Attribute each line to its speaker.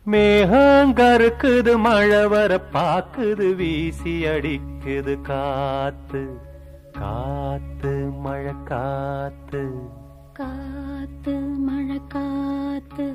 Speaker 1: மேகம் கருக்குது மழை வர பாக்குது வீசி அடிக்குது காத்து காத்து மழை காத்து
Speaker 2: காத்து மழை காத்து